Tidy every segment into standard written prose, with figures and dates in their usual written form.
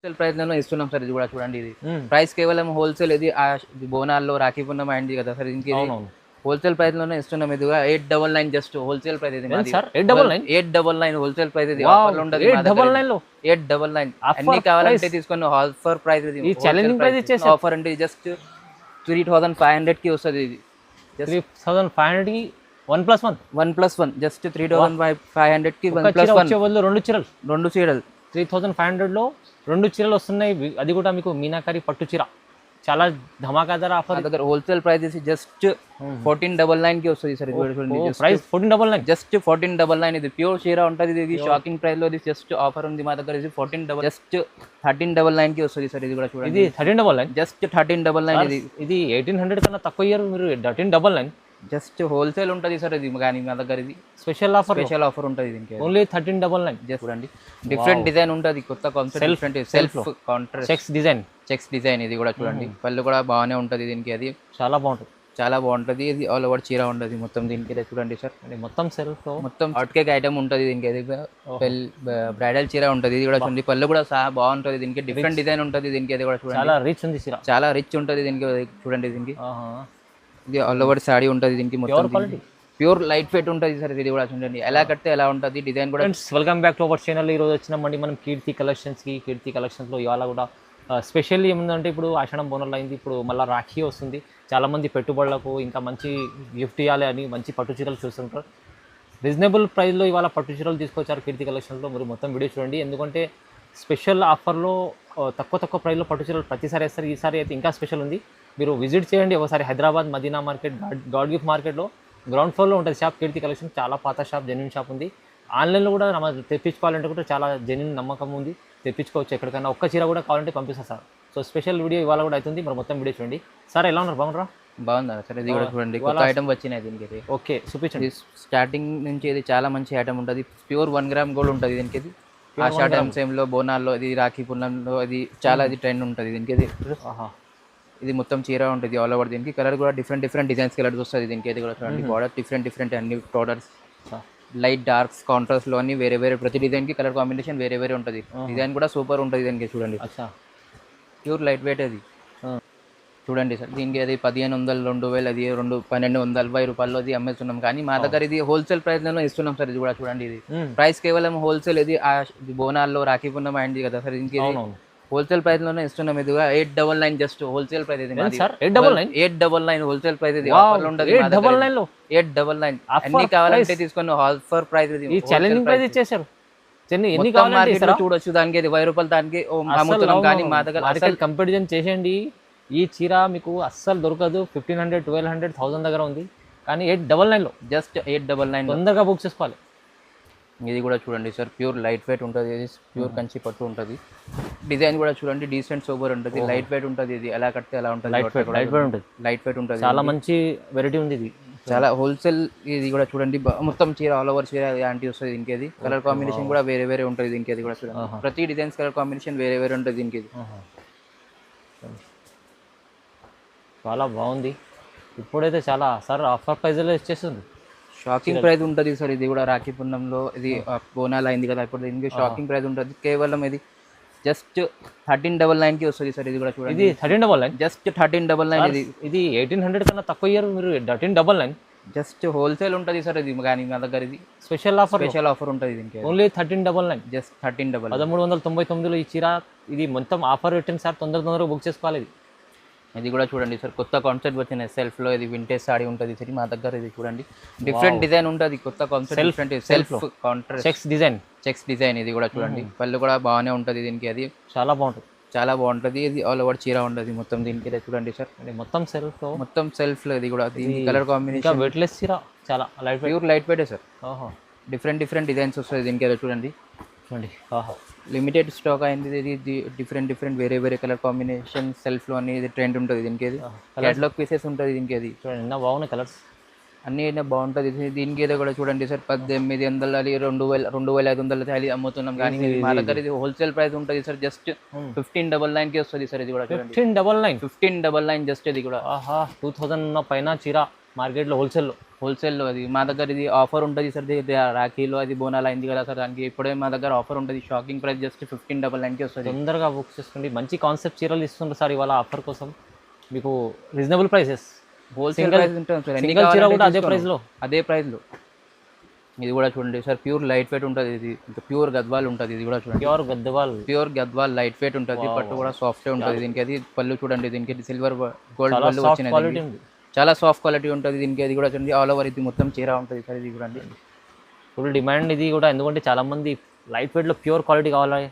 Wholesale price లోనే ఇస్తున్నాం sir. ఇది కూడా చూడండి, ఇది ప్రైస్ కేవలం హోల్సేల్. ఇది బోనాల్లో రాఖీ పున్నమ అయింది కదా సార్, దీనికి హోల్సేల్ ప్రైస్ లోనే ఇస్తున్నాం. ఇది 899 జస్ట్ హోల్సేల్ ప్రైస్. ఇది 899 హోల్సేల్ ప్రైస్. ఇది ఆఫర్ ఉండదు 899. అన్ని కావాలంటే తీసుకొని ఆఫర్ ప్రైస్. ఇది ఛాలెంజింగ్ ప్రైస్ ఇచ్చేసి ఆఫర్ అంటే జస్ట్ 3500 కి వస్తుంది. ఇది 3500 కి 1+1 జస్ట్ 3500 కి 1+1 రెండు చీరలు 3500 లో 2 చీరలు వస్తున్నాయి. అది కూడా మీకు మీనాకరి పట్టు చీర, చాలా ధమాకాదార్ ఆఫర్. దగ్గర హోల్సేల్ ప్రైస్ జస్ట్ 1499 కి వస్తుంది సార్. Price 1499, just 1499. ఇది ప్యూర్ చీర ఉంటుంది. ఇది షాకింగ్ ప్రైస్ లో ఇది జస్ట్ ఆఫర్ ఉంది మా దగ్గర. ఇది 14 జస్ట్ 1399 కి వస్తుంది సార్. ఇది కూడా చూడండి, ఇది 1399, జస్ట్ 1399. ఇది 1800 కన్నా తక్కువ ఇయర్ మీరు 1399. జస్ట్ హోల్సేల్ ఉంటుంది సార్ ఇది, కానీ మా దగ్గర ఇది స్పెషల్ ఆఫర్ ఉంటుంది. దీనికి ఓన్లీ 1399. జస్ట్ చూడండి, డిఫరెంట్ డిజైన్ ఉంటుంది. కొత్త concept, self counter checks design. ఇది కూడా చూడండి, పళ్ళు కూడా బాగానే ఉంటుంది దీనికి. అది చాలా బాగుంటుంది. ఇది ఆల్ ఓవర్ చీర ఉంటుంది మొత్తం దీనికి. అయితే చూడండి సార్, మొత్తం సెల్ఫ్, మొత్తం హాట్ కేక్ ఐటమ్ ఉంటుంది దీనికి. అది బ్రైడల్ చీర ఉంటుంది. ఇది కూడా చూడండి, పళ్ళు కూడా బాగుంటుంది దీనికి. డిఫరెంట్ డిజైన్ ఉంటుంది దీనికి. అది కూడా చూడండి, చాలా రిచ్ ఉంటుంది దీనికి. చూడండి, దీనికి ఇది ఆల్ ఓవర్ సారీ ఉంటుంది దీనికి. మొత్తం ప్యూర్ లైట్ వెయిట్ ఉంటుంది సార్. ఇది కూడా చూడండి, ఎలా కడితే ఎలా ఉంటుంది డిజైన్ కూడా. Welcome back to our channel. ఈరోజు వచ్చినామండి మనం కీర్తి కలెక్షన్స్లో ఇవాళ కూడా స్పెషల్లీ ఏముందంటే, ఇప్పుడు ఆషాఢం బోనాలు అయింది, ఇప్పుడు మళ్ళీ రాఖీ వస్తుంది. చాలామంది పెట్టుబడులకు ఇంకా మంచి గిఫ్ట్ ఇవ్వాలి అని మంచి పట్టు చీరలు చూస్తుంటారు. రీజనబుల్ ప్రైస్లో ఇవాళ పట్టు చీరలు తీసుకొచ్చారు కీర్తి కలెక్షన్స్లో. మీరు మొత్తం వీడియో చూడండి, ఎందుకంటే స్పెషల్ ఆఫర్లో తక్కువ ప్రైస్లో పట్టు చీరలు ప్రతిసారి వేస్తారు. ఈసారి అయితే ఇంకా స్పెషల్ ఉంది. మీరు విజిట్ చేయండి ఒకసారి. Hyderabad Madina market, god gift మార్కెట్లో గ్రౌండ్ ఫ్లోర్లో ఉంటుంది షాప్ కీర్తి కలెక్షన్. చాలా పాత షాప్, జెన్యున్ షాప్ ఉంది. ఆన్లైన్లో కూడా తెప్పించుకోవాలంటే కూడా చాలా జెన్యున్ నమ్మకం ఉంది, తెప్పించుకోవచ్చు ఎక్కడికైనా. ఒక్క చీర కూడా కావాలంటే పంపిస్తారు సార్. సో స్పెషల్ వీడియో ఇవాళ కూడా అవుతుంది. మరి మొత్తం వీడియో చూడండి. సార్ ఎలా ఉన్నారు, బాగున్నారా? బాగుందా సార్? ఇది కూడా చూడండి, కొత్త ఐటమ్ వచ్చినాయి దీనికి. ఓకే, చూపించండి. స్టార్టింగ్ నుంచి ఇది చాలా మంచి ఐటమ్ ఉంటుంది. ప్యూర్ 1 గ్రామ్ గోల్డ్ ఉంటుంది దీనికి. ఇది ఆషాఢం టైంలో, బోనాల్లో, ఇది రాఖీ పున్నంలో ఇది చాలా ఇది ట్రెండ్ ఉంటుంది దీనికి. ఇది మొత్తం చీర ఉంటుంది ఆల్ ఓవర్. దీనికి కలర్ కూడా డిఫరెంట్ డిజైన్స్ కలర్స్ వస్తుంది దీనికి. ఇది కూడా చూడండి, బార్డర్ డిఫరెంట్ అన్ని ప్రోడక్ట్స్, లైట్ డార్క్స్ కాంట్రాస్ట్ లో అన్ని వేరే ప్రతి డిజైన్ కి కలర్ కాంబినేషన్ వేరే ఉంటుంది. డిజైన్ కూడా సూపర్ ఉంటుంది దీనికి. చూడండి, ప్యూర్ లైట్ వెయిట్ అది. చూడండి సార్, దీనికి అది 1500, 2000, అది 1240 రూపాయలు అది అమ్మేస్తున్నాం. కానీ మా దగ్గర ఇది హోల్సేల్ ప్రైస్ లోనే ఇస్తున్నాం సార్. ఇది కూడా చూడండి, ఇది ప్రైస్ కేవలం హోల్సేల్. ఇది బోనాల్లో రాఖీ పున్నమ అయింది కదా సార్, దీనికి హోల్సేల్ ప్రైస్ లోనే ఇస్తున్నాం. ఇది 899 జస్ట్ హోల్సేల్ ప్రైస్. ఇది 899 హోల్సేల్ ప్రైస్. ఇది ఆఫర్ ఉండదు 899. అన్ని కావాలంటే తీసుకొని ఆఫర్ ప్రైస్. ఇది ఛాలెంజింగ్ ప్రైస్ ఇచ్చేసారు. ఎన్ని కావాలంటే చూడొచ్చు దానికి. 20 రూపాయలు దానికి అమ్ముతున్నాం. కానీ మా దగ్గర కంపారిజన్ చేసేయండి. ఈ చీర మీకు అస్సలు దొరకదు. 1500, 1200, 1000 దగ్గర ఉంది. కానీ 899 లో, జస్ట్ 899. తొందరగా బుక్ చేసుకోవాలి. ఇది కూడా చూడండి సార్, ప్యూర్ లైట్ వెయిట్ ఉంటుంది. ఇది ప్యూర్ కంచి పట్టు ఉంటుంది. డిజైన్ కూడా చూడండి, డీసెంట్ సూపర్ ఉంటుంది. లైట్ వెయిట్ ఉంటుంది. ఇది ఎలా కడితే ఎలా ఉంటుంది, లైట్ వెయిట్ ఉంటుంది. చాలా మంచి వెరైటీ ఉంది. ఇది చాలా హోల్సేల్. ఇది కూడా చూడండి, మొత్తం చీర ఆల్ ఓవర్ చీర యాంటీ వస్తుంది దీనికి. అది కలర్ కాంబినేషన్ కూడా వేరే ఉంటుంది దీనికి. అది కూడా చూడండి, ప్రతి డిజైన్స్ కలర్ కాంబినేషన్ వేరే ఉంటుంది దీనికి. చాలా బాగుంది. ఇప్పుడైతే చాలా సార్ ఆఫర్ ప్రైజ్లో ఇచ్చేస్తుంది. షాకింగ్ ప్రైస్ ఉంటుంది సార్. ఇది కూడా రాఖీ పున్నంలో, ఇది బోనాలు అయింది కదా ఇప్పుడు, దీనికి షాకింగ్ ప్రైస్ ఉంటుంది. కేవలం ఇది జస్ట్ 1399 కి వస్తుంది సార్. ఇది కూడా చూడండి, ఇది 1399, జస్ట్ 1399. ఇది 1800 కన్నా తక్కువ ఇయర్ మీరు 1399. జస్ట్ హోల్సేల్ ఉంటుంది సార్ ఇది, కానీ మా దగ్గర ఇది స్పెషల్ ఆఫర్ ఉంటుంది దీనికి. Only 1399, just 1399. 1399లో ఈ చీర. ఇది మొత్తం ఆఫర్ పెట్టండి సార్, తొందరగా బుక్ చేసుకోవాలి. ఇది కూడా చూడండి సార్, కొత్త కాన్సెప్ట్ వచ్చిన సెల్ఫ్ లో. ఇది వింటేజ్ సారీ ఉంటుంది సరే మా దగ్గర. ఇది చూడండి, డిఫరెంట్ డిజైన్ ఉంటుంది. కొత్త concept, self counter checks design. ఇది కూడా చూడండి, పళ్ళు కూడా బాగానే ఉంటుంది దీనికి. అది చాలా బాగుంటుంది. ఇది ఆల్ ఓవర్ చీర ఉంటుంది మొత్తం దీనికి. చూడండి సార్, మొత్తం సెల్ఫ్ లో. ఇది కూడా దీని కలర్ కాంబినేషన్ వెయిట్లెస్ చీర, చాలా light, pure light weight sir. Different designs వస్తుంది దీనికి. చూడండి, లిమిటెడ్ స్టాక్ అయింది. ఇది డిఫరెంట్ వేరే కలర్ కాంబినేషన్ సెల్ఫ్ లో అన్ని ట్రెండ్ ఉంటుంది దీనికి. క్యాటలాగ్ పీసెస్ ఉంటుంది దీనికి. అది చూడండి, బాగున్నాయి కలర్స్ అన్ని బాగుంటుంది దీనికి. ఏదో కూడా చూడండి సార్, 1800, 2500 అమ్ముతున్నాం. కానీ మా దగ్గర ఇది హోల్సేల్ ప్రైస్ ఉంటుంది సార్, జస్ట్ 1599 కి వస్తుంది సార్. ఇది కూడా 1599 జస్ట్. ఇది కూడా 2000 పైన చీర మార్కెట్లో హోల్సేల్లో. హోల్సేల్లో అది మా దగ్గర ఇది ఆఫర్ ఉంటుంది సార్. ఇది రాఖీలో అది బోనాలు అయింది కదా సార్, దానికి ఇప్పుడే మా దగ్గర ఆఫర్ ఉంటుంది. షాకింగ్ ప్రైస్ జస్ట్ 1599కి వస్తుంది. తొందరగా బుక్ చేసుకోండి. మంచి కాన్సెప్ట్ చీరలు ఇస్తున్నారు సార్ ఇవాళ ఆఫర్ కోసం. మీకు రీజనబుల్ ప్రైసెస్. హోల్సేల్ ప్రైస్ ఉంటుంది సార్. ఎన్ని సింగిల్ చీర కావాలంటే కూడా అదే తీసుకోండి. ప్రైస్లో. అదే ప్రైస్లో. ఇది కూడా చూడండి సార్, ప్యూర్ లైట్ వెయిట్ ఉంటుంది. ఇది ఇంకా ప్యూర్ గద్వాల్ ఉంటుంది. ఇది కూడా చూడండి, pure Gadwal. Pure Gadwal light weight ఉంటుంది. పట్టు కూడా సాఫ్ట్ ఉంటుంది దీనికి. అది పళ్ళు చూడండి, దీనికి సిల్వర్ గోల్డ్ చాలా పళ్ళు సాఫ్ట్ క్వాలిటీ వచ్చినది. ఉంది. చాలా సాఫ్ట్ క్వాలిటీ ఉంటుంది దీనికి. అది కూడా చూడండి, ఆల్ ఓవర్ ఇది మొత్తం చీర ఉంటుంది సార్. ఇది చూడండి, ఫుల్ డిమాండ్ ఇది కూడా. ఎందుకంటే చాలా మంది లైట్ వెయిట్లో ప్యూర్ క్వాలిటీ కావాలి,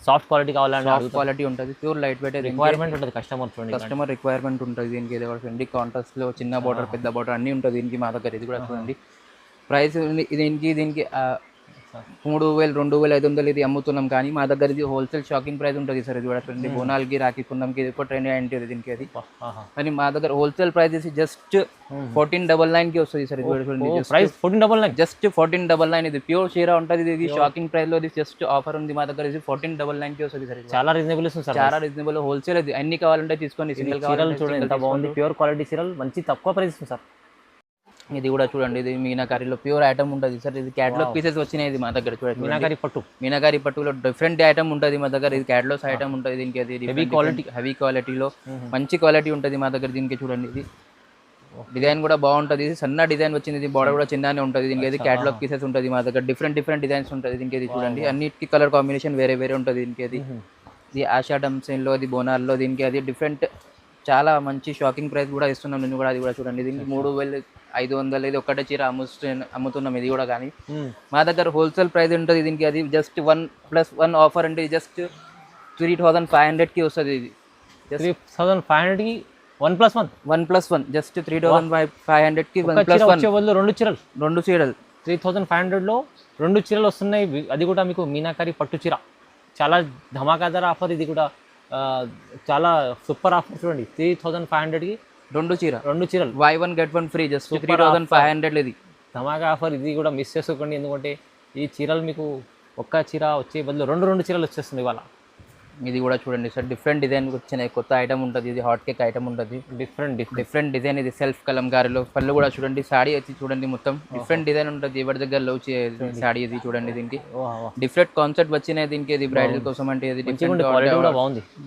సాఫ్ట్ క్వాలిటీ కావాలని సాఫ్ట్ క్వాలిటీ ఉంటుంది. ప్యూర్ లైట్ వెయిట్ రిక్వైర్మెంట్ ఉంటుంది కస్టమర్ చూడండి. కస్టమర్ రిక్వైర్మెంట్ ఉంటుంది దీనికి. ఇది కూడా చూడండి, కాంట్రాస్ట్లో చిన్న బార్డర్ పెద్ద బార్డర్ అన్నీ ఉంటుంది దీనికి మా దగ్గర. ఇది కూడా చూడండి, ప్రైస్ దీనికి 3200 2500 ఇది అమ్ముతున్నాం, కానీ మా దగ్గర ఇది హోల్సేల్ షాకింగ్ ప్రైస్ ఉంటుంది సార్. ఇది కూడా చూడండి, బోనాలకి రాఖీ పున్నంకి ఇది ఒక ట్రెండ్ ఉంటుంది దీనికి. అది కానీ మా దగ్గర హోల్సేల్ ప్రైస్ జస్ట్ 1499కి వస్తుంది సార్. ఇది కూడా చూడండి, ప్రైస్ 1499. జస్ట్ 1499. ఇది ప్యూర్ చీర ఉంటుంది. ఇది షాకింగ్ ప్రైస్ లో ఇది జస్ట్ ఆఫర్ ఉంది మా దగ్గర. ఇది 1499కి వస్తుంది సార్. చాలా రీజనబుల్ ఇస్తుంది సార్. చాలా రీజనబుల్. హోల్సేల్ అది అన్ని కావాలంటే తీసుకోండి. సింగిల్ చీరలు చూడండి ఎంత బాగుంది. ప్యూర్ క్వాలిటీ చీరలు మంచి తక్కువ ప్రైస్ ఇస్తుంది సార్. ఇది కూడా చూడండి, ఇది మీనాకారిలో ప్యూర్ ఐటమ్ ఉంటుంది సార్. ఇది క్యాటలాగ్ పీసెస్ వచ్చినాయి ఇది మా దగ్గర. చూడండి, మీనాకారి పట్టు. మీనాకారి పట్టులో డిఫరెంట్ ఐటమ్ ఉంటుంది మా దగ్గర. ఇది క్యాటలాగ్ ఐటమ్ ఉంటుంది దీనికి. అది హెవీ క్వాలిటీ, హెవీ క్వాలిటీలో మంచి క్వాలిటీ ఉంటుంది మా దగ్గర దీనికి. చూడండి, ఇది డిజైన్ కూడా బాగుంటుంది. ఇది సన్న డిజైన్ వచ్చింది. ఇది బార్డర్ కూడా చిన్ననే ఉంటుంది దీనికి. అది క్యాటలాగ్ పీసెస్ ఉంటుంది మా దగ్గర. డిఫరెంట్ డిజైన్స్ ఉంటుంది దీనికి. ఇది చూడండి, అన్నిటికీ కలర్ కాంబినేషన్ వేరే వేరే ఉంటుంది దీనికి. అది ఇది ఆషాఢం సేల్లో, అది బోనాల్లో దీనికి. అది డిఫరెంట్ చాలా మంచి షాకింగ్ ప్రైస్ కూడా ఇస్తున్నాం నేను కూడా. అది కూడా చూడండి, దీనికి 3500 ఇది ఒక్కటే చీర అమ్ముతున్నాం ఇది కూడా. కానీ మా దగ్గర హోల్సేల్ ప్రైస్ ఉంటుంది దీనికి. అది జస్ట్ 1+1 ఆఫర్ అంటే జస్ట్ 3500కి వస్తుంది. ఇది 3500కి 1+1 1+1 జస్ట్ 3500కి 1+1. రెండు చీరలు 3500లో 2 చీరలు వస్తున్నాయి. అది కూడా మీకు మీనాకారి పట్టు చీర. చాలా ధమాకాదార్ ఆఫర్ ఇది కూడా. చాలా సూపర్ ఆఫర్ చూడండి. 3500కి 2 చీరలు. buy one get one free just 3500. ఇది ధమాకా ఆఫర్. ఇది కూడా మిస్ చేసుకోకండి. ఎందుకంటే ఈ చీరలు మీకు ఒక్క చీర వచ్చే బదులు 2 చీరలు వచ్చేస్తుంది ఇవాళ. ఇది కూడా చూడండి సార్, డిఫరెంట్ డిజైన్ వచ్చినాయి. కొత్త ఐటమ్ ఉంటుంది. ఇది హాట్ కేక్ ఐటమ్ ఉంటుంది. Different design. ఇది సెల్ఫ్ కలంకారీలో. పళ్ళు కూడా చూడండి, సాడీ వచ్చి చూడండి మొత్తం డిఫరెంట్ డిజైన్ ఉంటుంది. ఎవరి దగ్గర లవ్ సాడీ. ఇది చూడండి, దీనికి డిఫరెంట్ కాన్సెప్ట్ వచ్చినాయి దీనికి. ఇది బ్రైడల్ కోసం అంటే ఇది డిఫరెంట్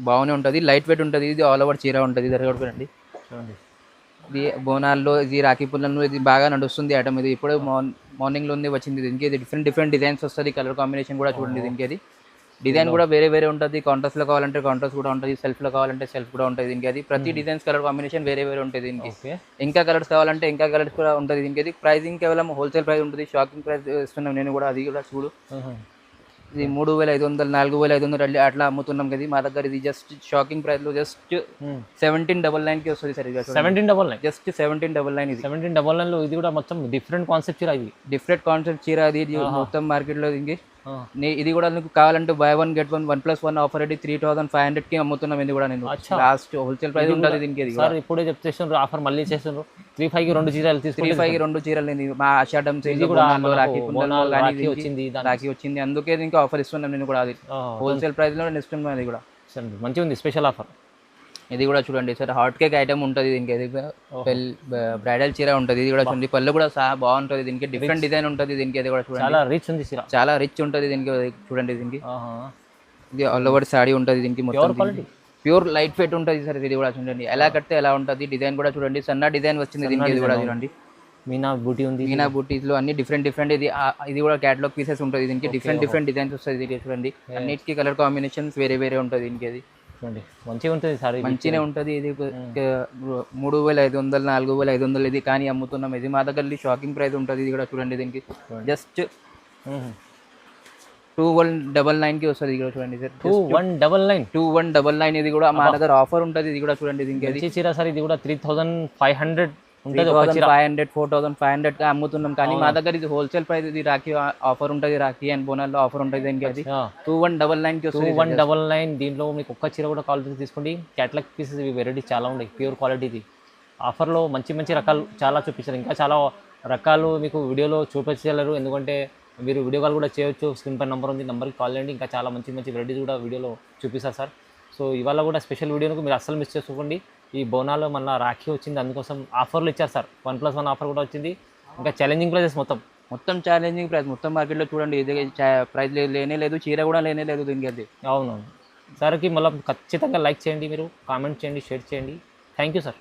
బాగానే ఉంటుంది. లైట్ వెయిట్ ఉంటుంది. ఇది ఆల్ ఓవర్ చీర ఉంటుంది. ఇది చూడండి, ఇది బోనాల్లో, ఇది రాఖీ పుల్లంలో ఇది బాగా నడుస్తుంది ఐటమ్. ఇది ఇప్పుడు మార్నింగ్లో వచ్చింది దీనికి. ఇది డిఫరెంట్ డిజైన్స్ వస్తుంది. కలర్ కాంబినేషన్ కూడా చూడండి దీనికి. అది డిజైన్ కూడా వేరే వేరే ఉంటుంది. కాంట్రాస్ట్లో కావాలంటే కాంట్రాస్ట్ కూడా ఉంటుంది. సెల్ఫ్లో కావాలంటే సెల్ఫ్ కూడా ఉంటుంది దీనికి. అది ప్రతి డిజైన్స్ కలర్ కాంబినేషన్ వేరే వేరే ఉంటుంది దీనికి. ఇంకా కలర్స్ కావాలంటే ఇంకా కలర్స్ కూడా ఉంటుంది దీనికి. అది ప్రైసింగ్ కేవలం హోల్సేల్ ప్రైస్ ఉంటుంది. షాకింగ్ ప్రైస్ ఇస్తున్నాం నేను కూడా. అది కూడా చూడు, ఇది 3500 4500 అట్లా అమ్ముతున్నాం కదా మా దగ్గర. ఇది జస్ట్ షాకింగ్ ప్రైస్ లో జస్ట్ 1799కి వస్తుంది సార్. 1799 జస్ట్ 1799. ఇది 1799 లో. ఇది కూడా మొత్తం డిఫరెంట్ కాన్సెప్ట్ చీర. ఇది డిఫరెంట్ కాన్సెప్ట్ చీర. అది మొత్తం మార్కెట్ లో దీనికి. ఇది కూడా నీకు కావాలంటే buy one get one 1+1 offer అయితే 3500కి అమ్ముతున్నాం. ఇది కూడా నేను లాస్ట్ హోల్సేల్ ప్రైస్ ఉంటుంది దీనికి. సార్ ఇప్పుడే చెప్తున్నారు ఆఫర్ మళ్ళీ చేస్తున్నారు. 35కి 2 చీరలు తీసుకుంటే 35కి 2 చీరలు. మా ఆషాఢం సేల్ రాఖీ వచ్చింది, అందుకే దీనికి ఆఫర్ ఇస్తున్నాం నేను కూడా. అది హోల్సేల్ ప్రైస్ లో ఇస్తున్నాం. అది కూడా మంచిగా ఉంది, స్పెషల్ ఆఫర్. ఇది కూడా చూడండి సార్, హాట్ కేక్ ఐటమ్ ఉంటుంది దీనికి. అది బ్రైడల్ చీర ఉంటుంది. ఇది కూడా చూడండి, పళ్ళు కూడా బాగుంటుంది దీనికి. డిఫరెంట్ డిజైన్ ఉంటుంది దీనికి. అది కూడా చూడండి, చాలా రిచ్ ఉంది చీర. చాలా రిచ్ ఉంటుంది దీనికి. చూడండి, దీనికి ఇది ఆల్ ఓవర్ సాడీ ఉంటుంది దీనికి. మొత్తం ప్యూర్ లైట్ వెయిట్ ఉంటుంది సార్. ఇది కూడా చూడండి, ఎలా కడితే ఎలా ఉంటుంది. డిజైన్ కూడా చూడండి, సన్న డిజైన్ వచ్చింది దీనికి. ఇది కూడా చూడండి, మీనా బూటీ ఉంది. మీనా బూటీస్లో అన్ని డిఫరెంట్. ఇది కూడా క్యాటలాగ్ పీసెస్ ఉంటుంది దీనికి. డిఫరెంట్ డిజైన్స్ వస్తుంది దీనికి. చూడండి, అన్నిటికీ కలర్ కాంబినేషన్స్ వేరే వేరే ఉంటుంది దీనికి. అది చూడండి, మంచిగా ఉంటుంది సార్. మంచిగానే ఉంటుంది. ఇది 3500 4500 ఇది కానీ అమ్ముతున్నాం. ఇది మా దగ్గర షాకింగ్ ప్రైస్ ఉంటుంది. ఇది కూడా చూడండి, దీనికి జస్ట్ 2199కి వస్తుంది. ఇది కూడా చూడండి సార్, 2199. ఇది కూడా మా దగ్గర ఆఫర్ ఉంటుంది. ఇది కూడా చూడండి, దీనికి చీర సార్. ఇది కూడా 3500 500 4500 అమ్ముతున్నాం. కానీ మా దగ్గర ఇది హోల్సేల్ ప్రైస్. ఇది రాఖీ ఆఫర్ ఉంటుంది, రాఖీ అండ్ బోనాల్లో ఆఫర్ ఉంటుంది దీనికి. అది 2199కి వస్తుంది. 2199. దీంట్లో మీకు ఒక్క చీర కూడా క్వాలిటీ తీసుకోండి. క్యాటలాగ్ పీసెస్ ఇవి వెరైటీస్ చాలా ఉన్నాయి, ప్యూర్ క్వాలిటీది. ఆఫర్లో మంచి రకాలు చాలా చూపించారు. ఇంకా చాలా రకాలు మీకు వీడియోలో చూపించలేరు, ఎందుకంటే మీరు వీడియో కాల్ కూడా చేయొచ్చు. స్క్రీన్ పై నెంబర్ ఉంది, నెంబర్కి కాల్ చేయండి. ఇంకా చాలా మంచి వెరైటీస్ కూడా వీడియోలో చూపిస్తారు సార్. సో ఇవాళ కూడా స్పెషల్ వీడియోను మీరు అస్సలు మిస్ చేసుకోండి. ఈ బోనాలు మళ్ళీ రాఖీ వచ్చింది, అందుకోసం ఆఫర్లు ఇచ్చారు సార్. 1+1 ఆఫర్ కూడా వచ్చింది. ఇంకా ఛాలెంజింగ్ ప్రైజెస్ మొత్తం ఛాలెంజింగ్ ప్రైస్, మొత్తం మార్కెట్లో చూడండి ఇది ప్రైస్ లేనే లేదు, చీర కూడా లేనే లేదు దీనికి అది. అవునవును సార్కి మళ్ళీ ఖచ్చితంగా లైక్ చేయండి, మీరు కామెంట్ చేయండి, షేర్ చేయండి. Thank you sir.